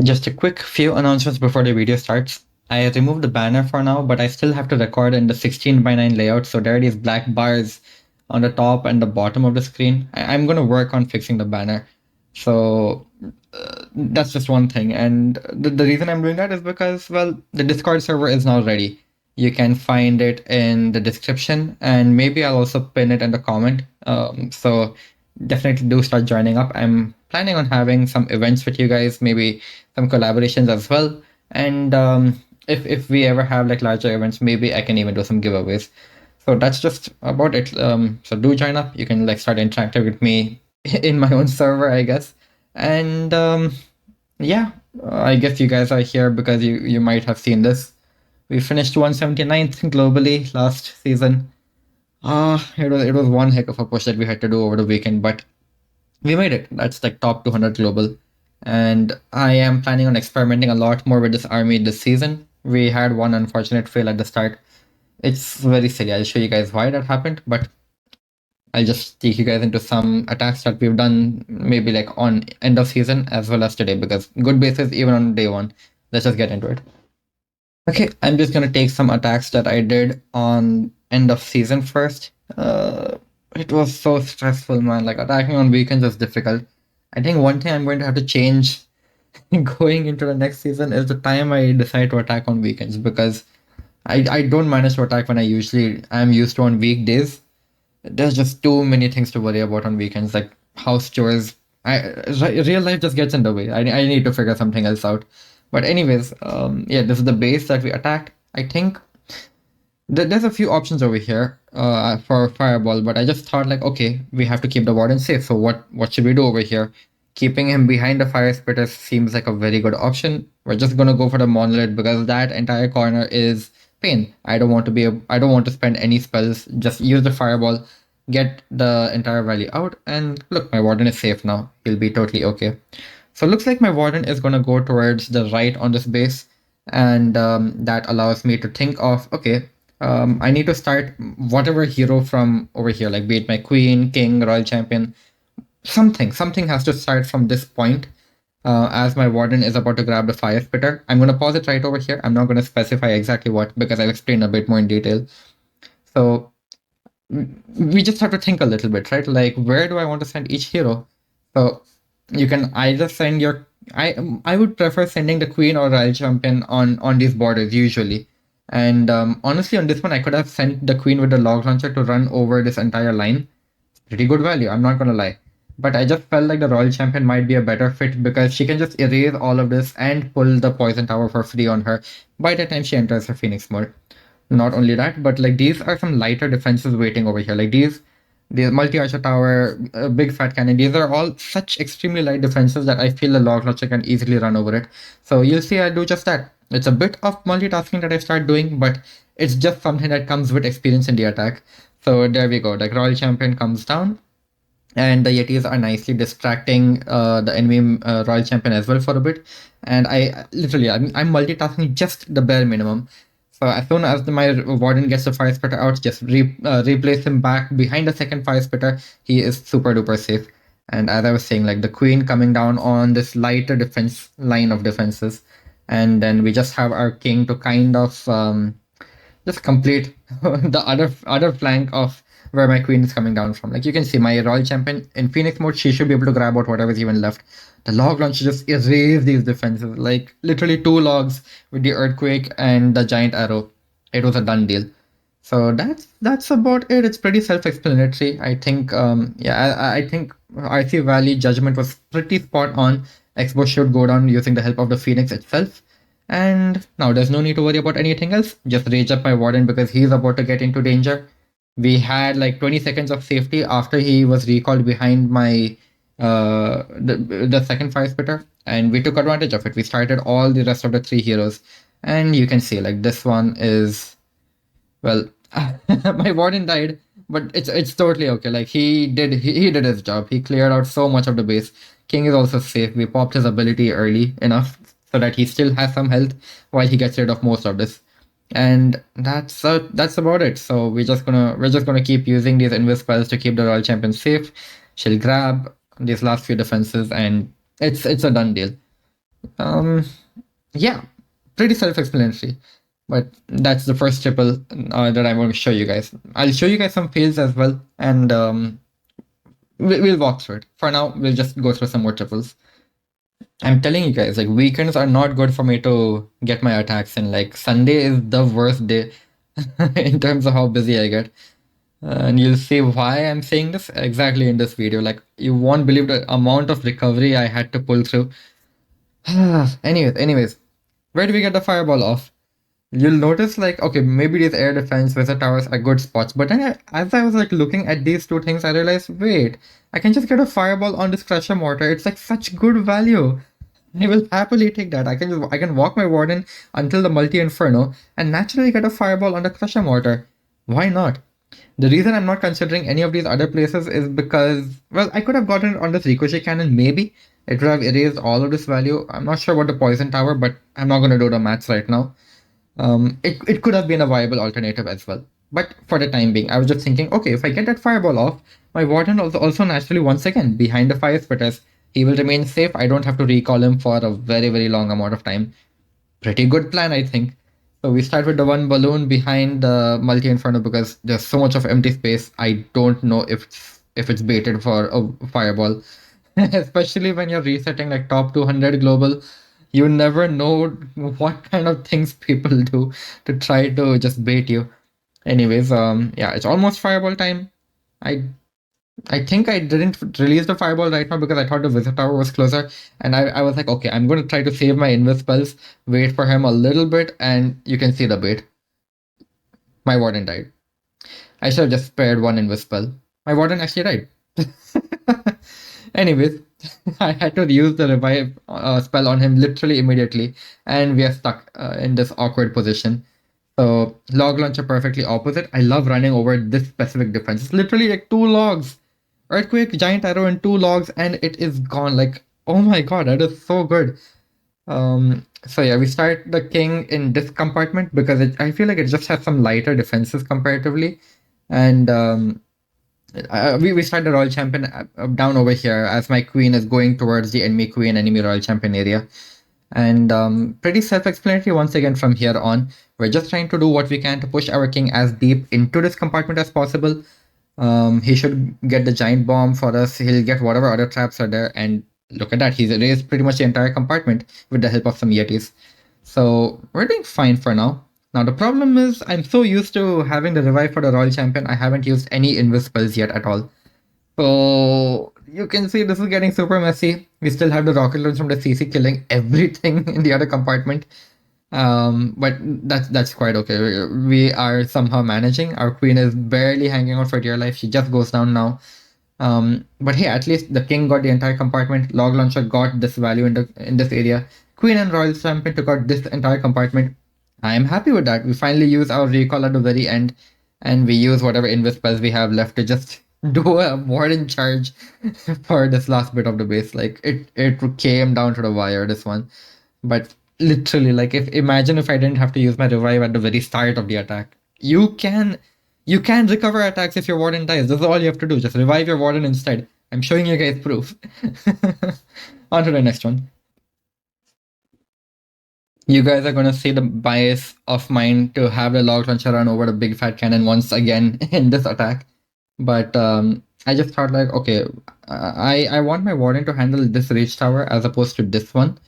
Just a quick few announcements before the video starts. I removed the banner for now, but I still have to record in the 16:9 layout, so there are these black bars on the top and the bottom of the screen. I'm going to work on fixing the banner. So that's just one thing. And the reason I'm doing that is because, well, the Discord server is now ready. You can find it in the description, and maybe I'll also pin it in the comment. So definitely do start joining up. I'm planning on having some events with you guys, maybe some collaborations as well. And if we ever have like larger events, maybe I can even do some giveaways. So that's just about it. So do join up. You can like start interacting with me in my own server, I guess. And yeah, I guess you guys are here because you might have seen this. We finished 179th globally last season. It was one heck of a push that we had to do over the weekend, but we made it. That's like top 200 global. And I am planning on experimenting a lot more with this army this season. We had one unfortunate fail at the start. It's very silly. I'll show you guys why that happened, but I'll just take you guys into some attacks that we've done maybe like on end of season as well as today because good bases even on day one. Let's just get into it. Okay, I'm just gonna take some attacks that I did on end of season first. It was so stressful, man. Like attacking on weekends is difficult. I think one thing I'm going to have to change going into the next season is the time I decide to attack on weekends because I don't manage to attack when I'm used to on weekdays. There's just too many things to worry about on weekends, like house chores. Real life just gets in the way. I need to figure something else out. But anyways, yeah, this is the base that we attacked. I think there's a few options over here for fireball, but I just thought like, okay, we have to keep the warden safe. So what should we do over here? Keeping him behind the fire spitter seems like a very good option. We're just gonna go for the monolith because that entire corner is pain. I don't want to spend any spells. Just use the fireball, get the entire valley out, and look, my warden is safe now. He'll be totally okay. So it looks like my warden is gonna go towards the right on this base, and that allows me to think of okay. I need to start whatever hero from over here, like be it my queen, king, royal champion, something has to start from this point. As my warden is about to grab the fire spitter, I'm going to pause it right over here. I'm not going to specify exactly what because I'll explain a bit more in detail. So we just have to think a little bit, right? Like where do I want to send each hero? So you can either send your I would prefer sending the queen or royal champion on these borders usually. And honestly, on this one, I could have sent the queen with the log launcher to run over this entire line. Pretty good value, I'm not gonna lie. But I just felt like the royal champion might be a better fit because she can just erase all of this and pull the poison tower for free on her by the time she enters her phoenix mode. Not only that, but like these are some lighter defenses waiting over here. Like these multi-archer tower, big fat cannon, these are all such extremely light defenses that I feel the log launcher can easily run over it. So you'll see I do just that. It's a bit of multitasking that I start doing, but it's just something that comes with experience in the attack. So there we go. Like royal champion comes down, and the Yetis are nicely distracting the enemy royal champion as well for a bit. And I'm multitasking just the bare minimum. So as soon as my warden gets the fire spitter out, just replace him back behind the second fire spitter. He is super duper safe. And as I was saying, like the queen coming down on this lighter defense line of defenses, and then we just have our king to kind of just complete the other flank of where my queen is coming down from. Like you can see my royal champion in Phoenix mode, she should be able to grab out whatever's even left. The log launcher just erase these defenses. Like literally two logs with the earthquake and the giant arrow. It was a done deal. So that's about it. It's pretty self-explanatory. I think I think RC Valley judgment was pretty spot on. Expo should go down using the help of the Phoenix itself. And now there's no need to worry about anything else. Just rage up my warden because he's about to get into danger. We had like 20 seconds of safety after he was recalled behind my the second fire spitter, and we took advantage of it. We started all the rest of the three heroes, and you can see like this one is well, my warden died, but it's totally okay. Like he did his job. He cleared out so much of the base. King is also safe. We popped his ability early enough so that he still has some health while he gets rid of most of this. And that's about it. So we're just gonna keep using these invis spells to keep the royal champion safe. She'll grab these last few defenses, and it's a done deal. Um, yeah, pretty self-explanatory. But that's the first triple that I'm going to show you guys. I'll show you guys some fails as well, and we'll walk through it. For now, we'll just go through some more triples. I'm telling you guys, like weekends are not good for me to get my attacks in. Like Sunday is the worst day in terms of how busy I get. And you'll see why I'm saying this exactly in this video. Like you won't believe the amount of recovery I had to pull through. anyways, where do we get the fireball off? You'll notice like, okay, maybe these air defense visit towers are good spots, but then as I was like looking at these two things, I realized, wait, I can just get a fireball on this crusher mortar. It's like such good value. I will happily take that. I can walk my warden until the multi inferno and naturally get a fireball on the crusher mortar. Why not? The reason I'm not considering any of these other places is because, well, I could have gotten it on this ricochet cannon, maybe. It would have erased all of this value. I'm not sure about the poison tower, but I'm not going to do the maths right now. It could have been a viable alternative as well. But for the time being, I was just thinking, okay, if I get that fireball off, my warden also naturally once again behind the fire spitters. He will remain safe. I don't have to recall him for a very, very long amount of time. Pretty good plan, I think. So we start with the one balloon behind the multi inferno because there's so much of empty space. I don't know if it's baited for a fireball, especially when you're resetting like top 200 global. You never know what kind of things people do to try to just bait you. Anyways, yeah, it's almost fireball time. I I think I didn't release the fireball right now because I thought the wizard tower was closer, and I was like, okay, I'm going to try to save my invis spells, wait for him a little bit, and you can see the bait. My warden died. I should have just spared one invis spell. My warden actually died. Anyways, I had to use the revive spell on him literally immediately, and we are stuck in this awkward position. So log launcher perfectly opposite. I love running over this specific defense. It's literally like two logs. Earthquake, giant arrow, and two logs, and it is gone. Like, oh my god, that is so good. So yeah, we start the king in this compartment because I feel like it just has some lighter defenses comparatively, and we start the royal champion down over here as my queen is going towards the enemy queen, enemy royal champion area. And pretty self-explanatory once again from here on. We're just trying to do what we can to push our king as deep into this compartment as possible. He should get the giant bomb for us. He'll get whatever other traps are there. And look at that. He's erased pretty much the entire compartment with the help of some Yetis. So we're doing fine for now. Now the problem is I'm so used to having the revive for the Royal Champion, I haven't used any invisibles yet at all. So you can see this is getting super messy. We still have the rocket launch from the CC killing everything in the other compartment. But that's quite okay. We are somehow managing. Our queen is barely hanging on for dear life. She just goes down now. But hey, at least the king got the entire compartment. Log launcher got this value in this area. Queen and royal champion took out this entire compartment. I am happy with that. We finally use our recall at the very end, and we use whatever invis spells we have left to just do a warden charge for this last bit of the base. Like it came down to the wire, this one. But literally, like if imagine if I didn't have to use my revive at the very start of the attack. You can recover attacks if your warden dies. This is all you have to do. Just revive your warden instead. I'm showing you guys proof. On to the next one. You guys are gonna see the bias of mine to have the log launcher run over the big fat cannon once again in this attack. But I just thought like, okay, I want my warden to handle this reach tower as opposed to this one.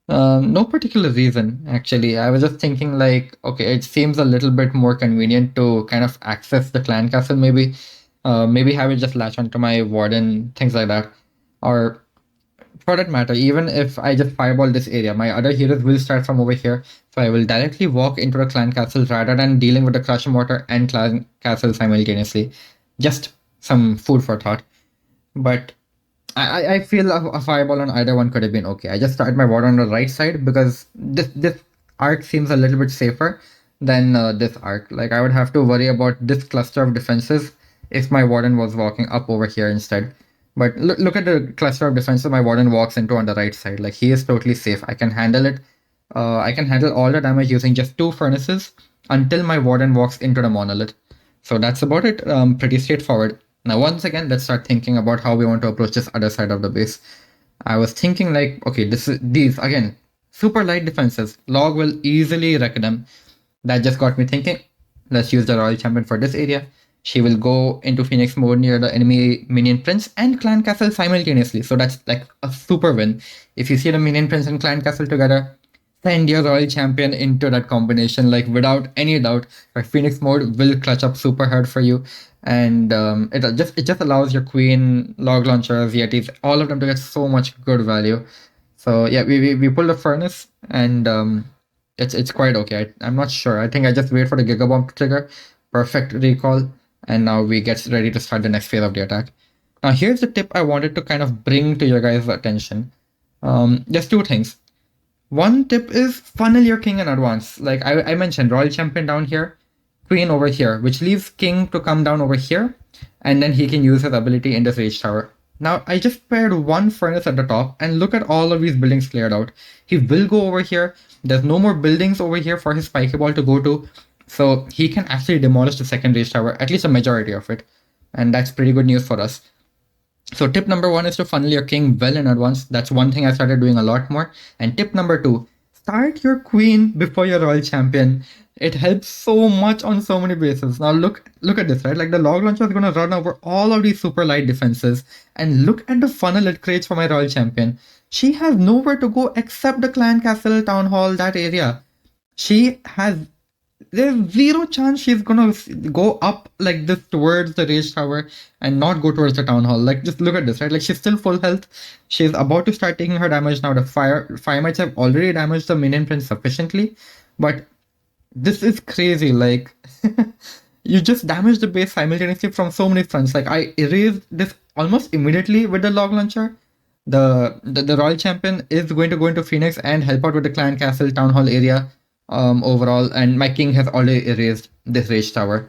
No particular reason, actually. I was just thinking like, okay, it seems a little bit more convenient to kind of access the clan castle, maybe. Maybe have it just latch onto my warden, things like that. Or for that matter, even if I just fireball this area, my other heroes will start from over here. So I will directly walk into the clan castle rather than dealing with the crush mortar and clan castle simultaneously. Just some food for thought. But I feel a fireball on either one could have been okay. I just started my warden on the right side because this arc seems a little bit safer than this arc. Like I would have to worry about this cluster of defenses if my warden was walking up over here instead. But look at the cluster of defenses my warden walks into on the right side. Like he is totally safe. I can handle it. I can handle all the damage using just two furnaces until my warden walks into the monolith. So that's about it. Pretty straightforward. Now, once again, let's start thinking about how we want to approach this other side of the base. I was thinking like, okay, these again, super light defenses. Log will easily wreck them. That just got me thinking, let's use the Royal Champion for this area. She will go into Phoenix mode near the enemy Minion Prince and Clan Castle simultaneously. So that's like a super win. If you see the Minion Prince and Clan Castle together, send your Royal Champion into that combination, like without any doubt. Like Phoenix mode will clutch up super hard for you. And it just allows your Queen, Log Launchers, Yetis, all of them to get so much good value. So yeah, we pulled the furnace and it's quite okay. I'm not sure. I think I just wait for the Giga Bomb to trigger. Perfect recall. And now we get ready to start the next phase of the attack. Now here's the tip I wanted to kind of bring to your guys' attention. There's two things. One tip is funnel your king in advance. Like I mentioned, Royal Champion down here, Queen over here, which leaves King to come down over here, and then he can use his ability in this Rage Tower. Now, I just paired one furnace at the top, and look at all of these buildings cleared out. He will go over here. There's no more buildings over here for his Spiky Ball to go to, so he can actually demolish the second Rage Tower, at least a majority of it. And that's pretty good news for us. So tip number one is to funnel your king well in advance. That's one thing I started doing a lot more. And tip number two, start your queen before your royal champion. It helps so much on so many bases. Now look at this, right? Like the log launcher is gonna run over all of these super light defenses. And look at the funnel it creates for my royal champion. She has nowhere to go except the clan castle, town hall, that area. She has There's zero chance she's gonna go up like this towards the rage tower and not go towards the town hall. Like just look at this, right? Like she's still full health. She's about to start taking her damage now. The fire mites have already damaged the minion prince sufficiently, but this is crazy. Like you just damaged the base simultaneously from so many fronts. Like I erased this almost immediately with the log launcher. The royal champion is going to go into Phoenix and help out with the clan castle town hall area overall, and my king has already erased this rage tower.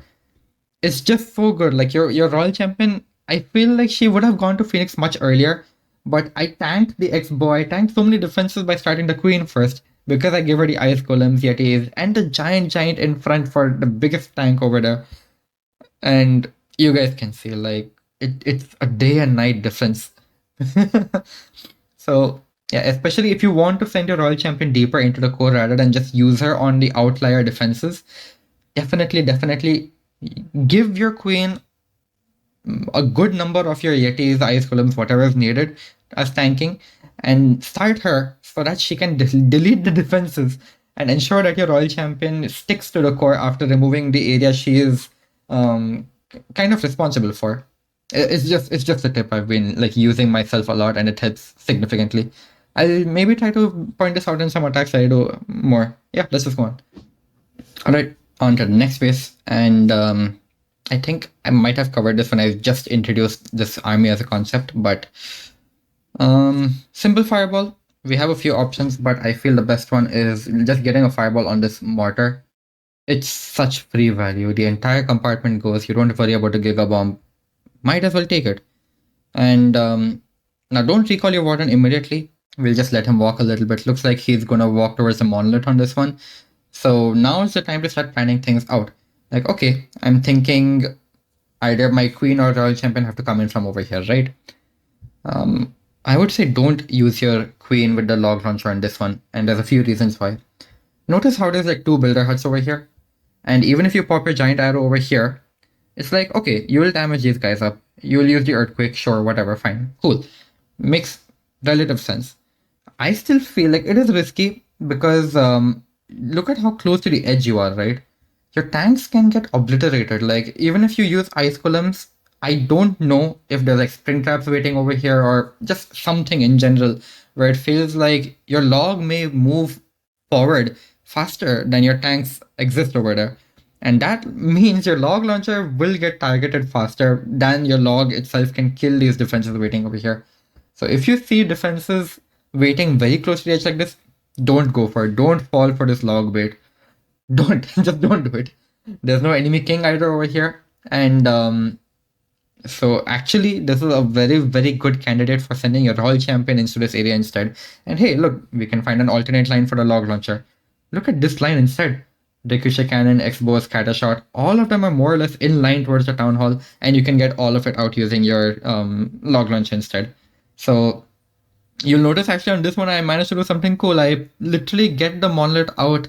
It's just so good. Like your royal champion, I feel like she would have gone to Phoenix much earlier, but I tanked the X-bow. I tanked so many defenses by starting the queen first because I gave her the ice golems, yetis, and the giant in front for the biggest tank over there. And you guys can see like it's a day and night difference. So yeah, especially if you want to send your royal champion deeper into the core rather than just use her on the outlier defenses, definitely give your queen a good number of your yetis, ice golems, whatever is needed as tanking, and start her so that she can delete the defenses and ensure that your royal champion sticks to the core after removing the area she is kind of responsible for. It's just a tip I've been like using myself a lot, and it helps significantly. I'll maybe try to point this out in some attacks I do more. Yeah, let's just go on. All right, on to the next phase, and I think I might have covered this when I just introduced this army as a concept, but simple fireball. We have a few options, but I feel the best one is just getting a fireball on this mortar. It's such free value. The entire compartment goes. You don't have to worry about the giga bomb. Might as well take it. And now don't recall your warden immediately. We'll just let him walk a little bit. Looks like he's gonna walk towards the monolith on this one. So now is the time to start planning things out. Like, okay, I'm thinking either my queen or royal champion have to come in from over here, right? I would say don't use your queen with the log launcher on this one, and there's a few reasons why. Notice how there's like two builder huts over here, and even if you pop your giant arrow over here, it's like, okay, you will damage these guys up. You will use the earthquake, sure, whatever, fine, cool. Makes relative sense. I still feel like it is risky because look at how close to the edge you are, right? Your tanks can get obliterated. Like, even if you use ice golems, I don't know if there's like spring traps waiting over here or just something in general where it feels like your log may move forward faster than your tanks exist over there. And that means your log launcher will get targeted faster than your log itself can kill these defenses waiting over here. So if you see defenses waiting very close to the edge like this, don't go for it. Don't fall for this log bait. Just don't do it. There's no enemy king either over here. And so actually, this is a very good candidate for sending your royal champion into this area instead. And hey, look, we can find an alternate line for the log launcher. Look at this line instead. Ricochet Cannon, X-Bow, Scattershot, all of them are more or less in line towards the Town Hall, and you can get all of it out using your log launcher instead. So You'll notice actually on this one I managed to do something cool. I literally get the monolith out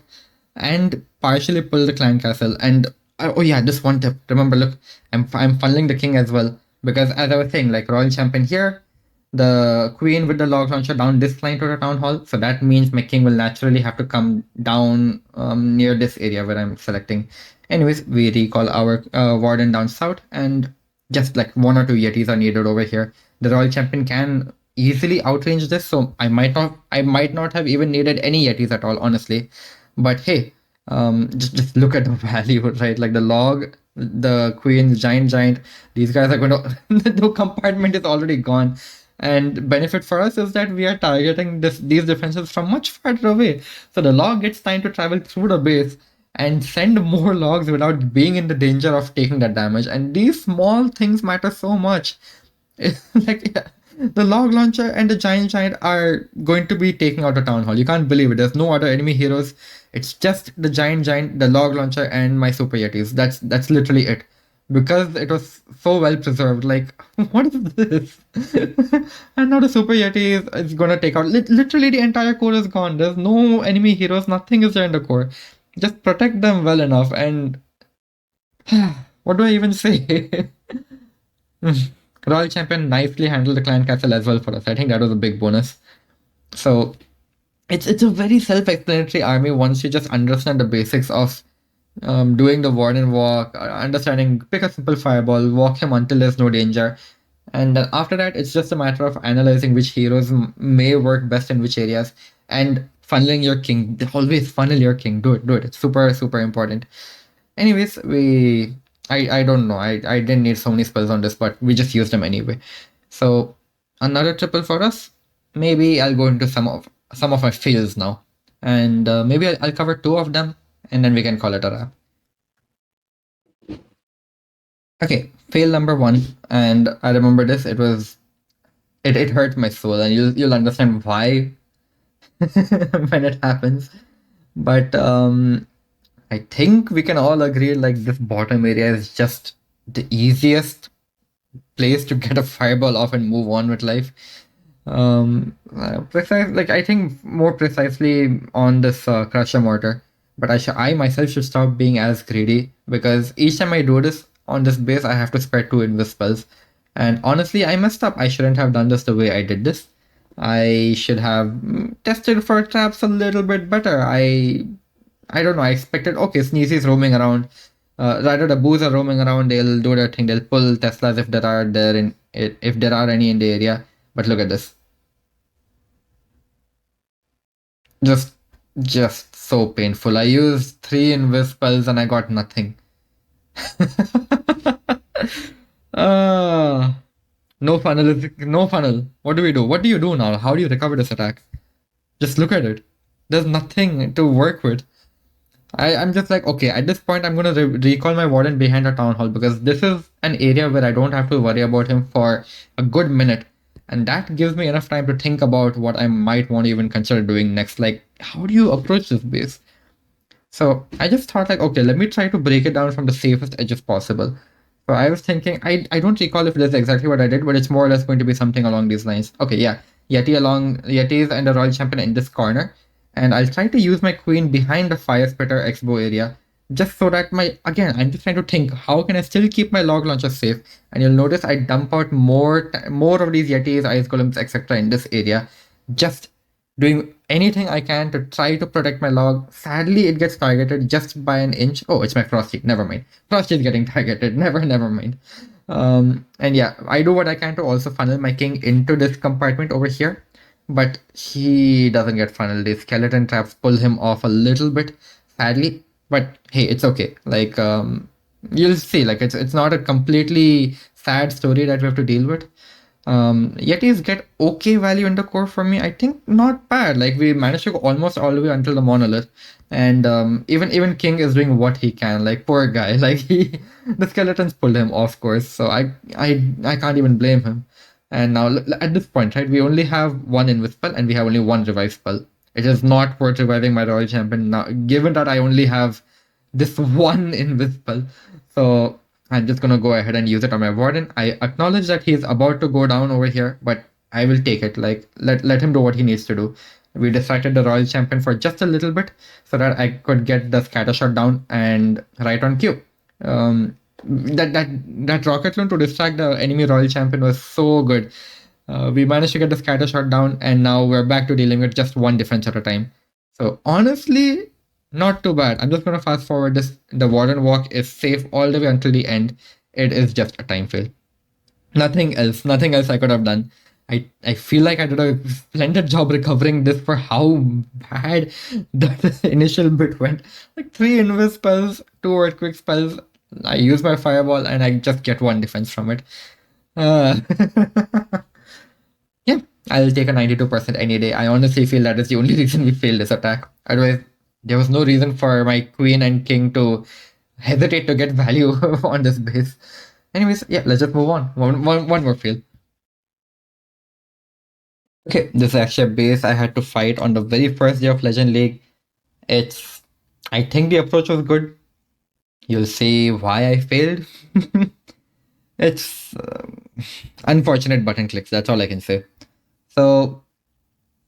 and partially pull the clan castle. And oh yeah, just one tip. Remember, look, I'm funneling the king as well because as I was saying, like royal champion here, the queen with the log launcher down this line to the town hall. So that means my king will naturally have to come down near this area where I'm selecting. Anyways, we recall our warden down south, and just like one or two yetis are needed over here. The royal champion can easily outrange this, so I might not have even needed any yetis at all, honestly. But hey, just look at the value, right? Like the log, the queen, giant. These guys are going to. The compartment is already gone, and benefit for us is that we are targeting these defenses from much farther away. So the log gets time to travel through the base and send more logs without being in the danger of taking that damage. And these small things matter so much. Like yeah, the log launcher and the giant are going to be taking out the town hall. You can't believe it. There's no other enemy heroes. It's just the giant, the log launcher, and my super yetis. That's literally it. Because it was so well preserved. Like, what is this? And now the super yeti is gonna take out literally the entire core is gone. There's no enemy heroes. Nothing is there in the core. Just protect them well enough. And what do I even say? Royal Champion nicely handled the clan castle as well for us. I think that was a big bonus. So it's a very self-explanatory army once you just understand the basics of doing the warden walk, understanding pick a simple fireball, walk him until there's no danger, and then after that it's just a matter of analyzing which heroes may work best in which areas and funneling your king. Always funnel your king. Do it. It's super important. Anyways, I don't know. I didn't need so many spells on this, but we just used them anyway. So another triple for us. Maybe I'll go into some of my fails now, and maybe I'll cover two of them, and then we can call it a wrap. Okay, fail number one, and I remember this. It hurt my soul, and you'll understand why when it happens. But I think we can all agree like this bottom area is just the easiest place to get a fireball off and move on with life. Like I think more precisely on this crusher mortar, but I myself should stop being as greedy because each time I do this on this base, I have to spare two invis spells. And honestly, I messed up. I shouldn't have done this the way I did this. I should have tested for traps a little bit better. I don't know. I expected okay, Sneezy's roaming around. Rather the boos are roaming around. They'll do their thing. They'll pull Teslas if there are there in if there are any in the area. But look at this. Just just so painful. I used three invis spells and I got nothing. Ah, no funnel. No funnel. What do we do? What do you do now? How do you recover this attack? Just look at it. There's nothing to work with. I'm just like, okay, at this point, I'm gonna recall my warden behind the town hall because this is an area where I don't have to worry about him for a good minute. And that gives me enough time to think about what I might want to even consider doing next. Like, how do you approach this base? So I just thought like, okay, let me try to break it down from the safest edges possible. So I was thinking, I don't recall if that's exactly what I did, but it's more or less going to be something along these lines. Okay, yeah, Yetis and the Royal Champion in this corner, and I'll try to use my queen behind the Fire Spitter Expo area, just so that I'm just trying to think, how can I still keep my log launcher safe? And you'll notice I dump out more of these Yetis, Ice Golems, etc. in this area, just doing anything I can to try to protect my log. Sadly, it gets targeted just by an inch. Oh, it's my Frosty. Never mind. Frosty is getting targeted. Never mind. And yeah, I do what I can to also funnel my king into this compartment over here, but he doesn't get funneled. The skeleton traps pull him off a little bit, sadly. But hey, it's okay. Like you'll see, like it's not a completely sad story that we have to deal with. Yetis get okay value in the core for me. I think not bad. Like we managed to go almost all the way until the monolith, and even King is doing what he can. Like poor guy. Like the skeletons pulled him off course. So I can't even blame him. And now at this point, right, we only have one invis spell and we have only one revive spell. It is not worth reviving my royal champion now, given that I only have this one invis spell. So I'm just gonna go ahead and use it on my warden. I acknowledge that he's about to go down over here, but I will take it. Like let him do what he needs to do. We distracted the royal champion for just a little bit so that I could get the scatter shot down and right on cue. That rocket loon to distract the enemy royal champion was so good. We managed to get the scatter shot down, and now we're back to dealing with just one defense at a time. So honestly, not too bad. I'm just gonna fast forward this. The Warden Walk is safe all the way until the end. It is just a time fail. Nothing else I could have done. I feel like I did a splendid job recovering this for how bad the initial bit went. Like 3 invis spells, 2 earthquake spells. I use my fireball and I just get 1 defense from it. Uh, yeah, I'll take a 92% any day. I honestly feel that is the only reason we failed this attack. Otherwise, there was no reason for my queen and king to hesitate to get value on this base. Anyways, yeah, let's just move on. One more fail. Okay, this is actually a base I had to fight on the very first day of Legend League. It's, I think the approach was good. You'll see why I failed. It's unfortunate button clicks. That's all I can say. So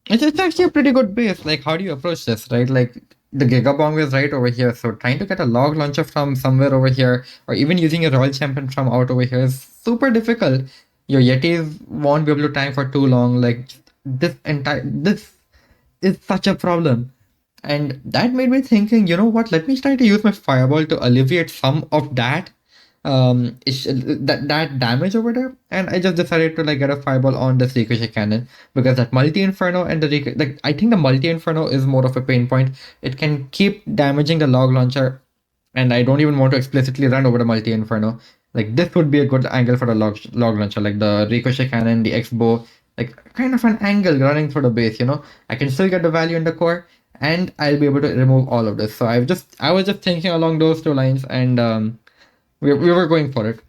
it's actually a pretty good base. Like, how do you approach this, right? Like, the Giga Bomb is right over here. So trying to get a log launcher from somewhere over here, or even using a Royal Champion from out over here is super difficult. Your Yetis won't be able to tank for too long. Like, this is such a problem. And that made me thinking, you know what? Let me try to use my fireball to alleviate some of that that damage over there. And I just decided to like get a fireball on this ricochet cannon because that multi inferno and like I think the multi inferno is more of a pain point. It can keep damaging the log launcher, and I don't even want to explicitly run over the multi inferno. Like this would be a good angle for the log launcher, like the ricochet cannon, the X bow, like kind of an angle running through the base. I can still get the value in the core, and I'll be able to remove all of this. So I was just thinking along those 2 lines, and we were going for it.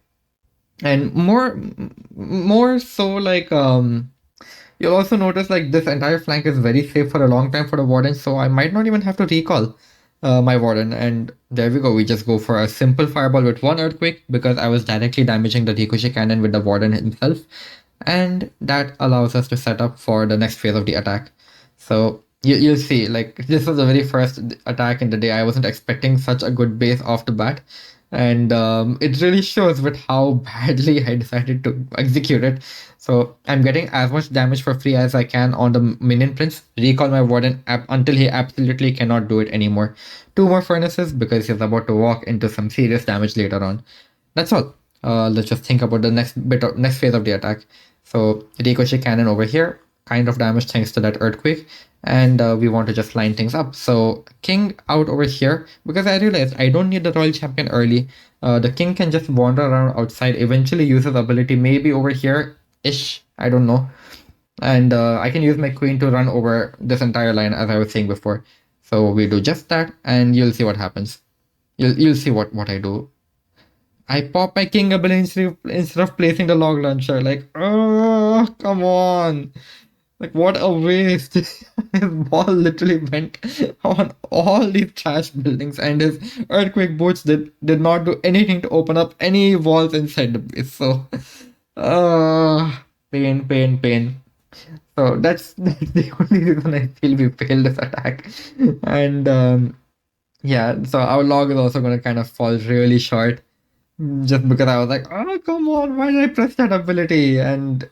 And more so like you'll also notice like this entire flank is very safe for a long time for the warden, so I might not even have to recall my warden. And there we go. We just go for a simple fireball with 1 earthquake because I was directly damaging the ricochet cannon with the warden himself, and that allows us to set up for the next phase of the attack. So you'll see, like this was the very first attack in the day. I wasn't expecting such a good base off the bat, and it really shows with how badly I decided to execute it. So I'm getting as much damage for free as I can on the minion prince. Recall my warden until he absolutely cannot do it anymore. 2 more furnaces because he's about to walk into some serious damage later on. That's all. Let's just think about the next phase of the attack. So ricochet cannon over here, kind of damage thanks to that earthquake, and we want to just line things up. So king out over here because I realized I don't need the royal champion early. The king can just wander around outside, eventually use his ability maybe over here ish, I don't know, and I can use my queen to run over this entire line as I was saying before. So we do just that, and you'll see what happens. You'll see what I do. I pop my king ability instead of placing the log launcher. Like, oh, come on. Like, what a waste. His ball literally went on all these trash buildings, and his earthquake boots did not do anything to open up any walls inside the base. So, pain, pain, pain. So that's the only reason I feel we failed this attack. And yeah, so our log is also going to kind of fall really short just because I was like, oh, come on, why did I press that ability? And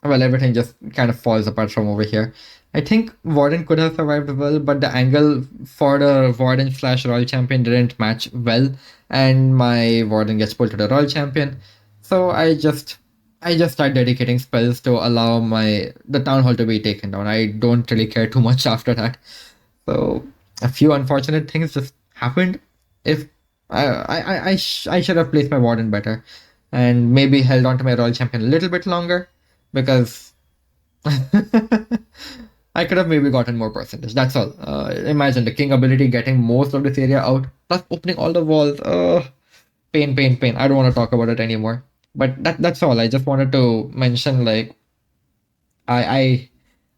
well, everything just kind of falls apart from over here. I think Warden could have survived well, but the angle for the Warden slash Royal Champion didn't match well, and my Warden gets pulled to the Royal Champion. So I just start dedicating spells to allow the Town Hall to be taken down. I don't really care too much after that. So a few unfortunate things just happened. If I should have placed my Warden better, and maybe held on to my Royal Champion a little bit longer, because I could have maybe gotten more percentage. That's all. Imagine the king ability getting most of this area out, plus opening all the walls. Pain, pain, pain. I don't want to talk about it anymore. But that's all. I just wanted to mention like I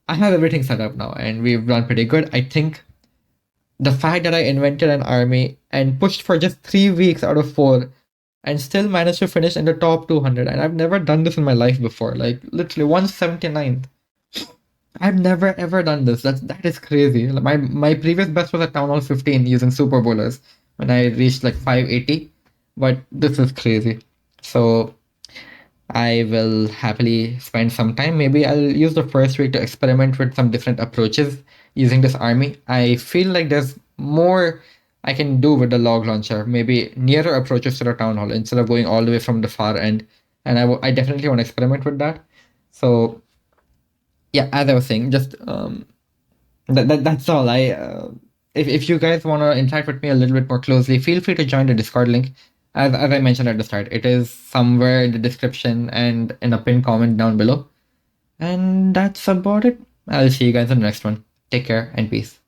I have everything set up now, and we've done pretty good. I think the fact that I invented an army and pushed for just 3 weeks out of 4 and still managed to finish in the top 200. And I've never done this in my life before. Like literally 179th. I've never ever done this. That is crazy. Like, my previous best was at Town Hall 15 using Super Bowlers when I reached like 580. But this is crazy. So I will happily spend some time. Maybe I'll use the first week to experiment with some different approaches using this army. I feel like there's more I can do with the log launcher. Maybe nearer approaches to the town hall instead of going all the way from the far end. And I definitely want to experiment with that. So yeah, as I was saying, just that's all. If you guys want to interact with me a little bit more closely, feel free to join the Discord link. As I mentioned at the start, it is somewhere in the description and in a pinned comment down below. And that's about it. I'll see you guys in the next one. Take care and peace.